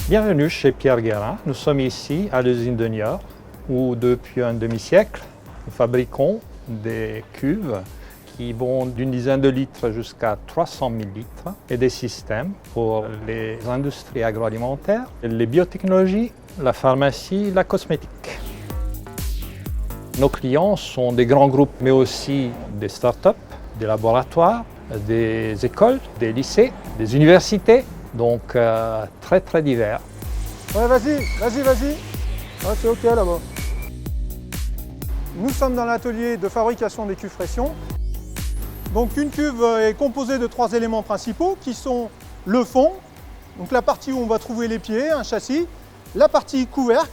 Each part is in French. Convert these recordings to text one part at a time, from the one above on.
Bienvenue chez Pierre Guérin. Nous sommes ici à l'usine de Niort où depuis un demi-siècle, nous fabriquons des cuves qui vont d'une dizaine de litres jusqu'à 300 000 litres et des systèmes pour les industries agroalimentaires, les biotechnologies, la pharmacie, la cosmétique. Nos clients sont des grands groupes mais aussi des startups, des laboratoires, des écoles, des lycées, des universités, donc très divers. Ouais, vas-y. Ouais, c'est ok là-bas. Nous sommes dans l'atelier de fabrication des cuves pression. Donc une cuve est composée de 3 éléments principaux qui sont le fond, donc la partie où on va trouver les pieds, un châssis, la partie couvercle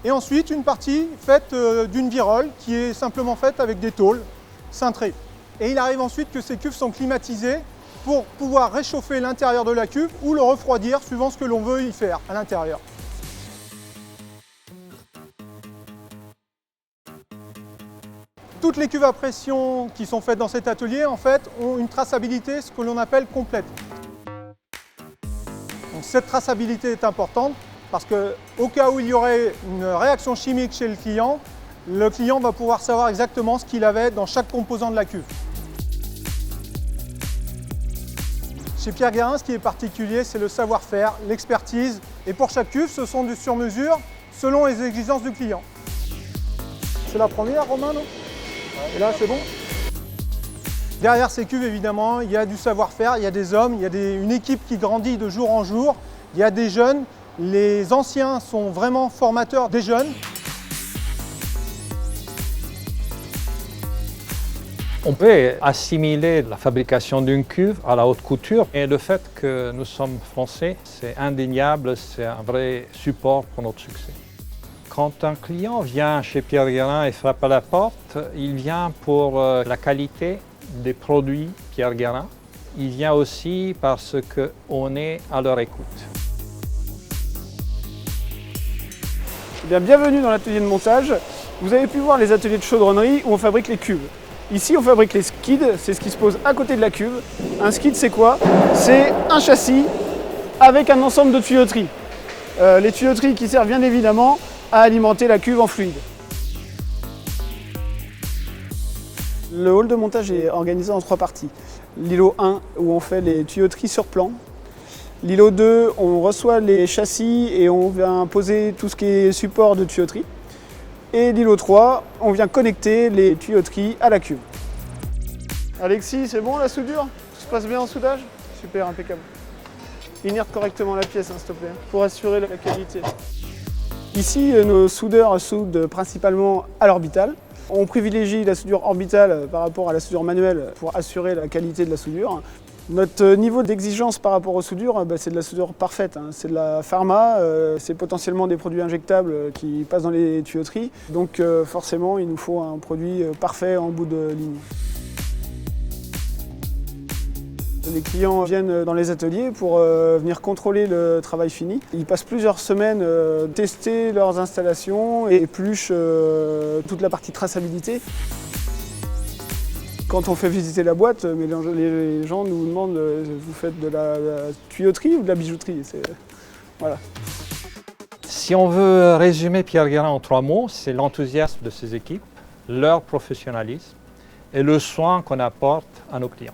et ensuite une partie faite d'une virole qui est simplement faite avec des tôles cintrées. Et il arrive ensuite que ces cuves sont climatisées pour pouvoir réchauffer l'intérieur de la cuve ou le refroidir suivant ce que l'on veut y faire à l'intérieur. Toutes les cuves à pression qui sont faites dans cet atelier en fait, ont une traçabilité, ce que l'on appelle complète. Donc, cette traçabilité est importante parce qu'au cas où il y aurait une réaction chimique chez le client va pouvoir savoir exactement ce qu'il avait dans chaque composant de la cuve. Chez Pierre Guérin, ce qui est particulier, c'est le savoir-faire, l'expertise. Et pour chaque cuve, ce sont du sur-mesure selon les exigences du client. C'est la première, Romain, non ? Et là, c'est bon. Derrière ces cuves, évidemment, il y a du savoir-faire, il y a des hommes, il y a une équipe qui grandit de jour en jour. Il y a des jeunes, les anciens sont vraiment formateurs des jeunes. On peut assimiler la fabrication d'une cuve à la haute couture et le fait que nous sommes français, c'est indéniable, c'est un vrai support pour notre succès. Quand un client vient chez Pierre Guérin et frappe à la porte, il vient pour la qualité des produits Pierre Guérin. Il vient aussi parce qu'on est à leur écoute. Eh bien, bienvenue dans l'atelier de montage. Vous avez pu voir les ateliers de chaudronnerie où on fabrique les cuves. Ici, on fabrique les skids, c'est ce qui se pose à côté de la cuve. Un skid, c'est quoi? C'est un châssis avec un ensemble de tuyauteries. Les tuyauteries qui servent bien évidemment à alimenter la cuve en fluide. Le hall de montage est organisé en 3 parties. L'îlot 1 où on fait les tuyauteries sur plan. L'îlot 2, on reçoit les châssis et on vient poser tout ce qui est support de tuyauterie. Et l'îlot 3, on vient connecter les tuyauteries à la cuve. Alexis, c'est bon la soudure? Tout se passe bien en soudage? Super, impeccable. Inerte correctement la pièce, s'il te plaît, pour assurer la qualité. Ici, nos soudeurs soudent principalement à l'orbital. On privilégie la soudure orbitale par rapport à la soudure manuelle pour assurer la qualité de la soudure. Notre niveau d'exigence par rapport aux soudures, c'est de la soudure parfaite. C'est de la pharma, c'est potentiellement des produits injectables qui passent dans les tuyauteries. Donc forcément, il nous faut un produit parfait en bout de ligne. Les clients viennent dans les ateliers pour venir contrôler le travail fini. Ils passent plusieurs semaines tester leurs installations et épluchent toute la partie traçabilité. Quand on fait visiter la boîte, les gens nous demandent vous faites de la tuyauterie ou de la bijouterie? Voilà. Si on veut résumer Pierre Guérin en 3 mots, c'est l'enthousiasme de ses équipes, leur professionnalisme et le soin qu'on apporte à nos clients.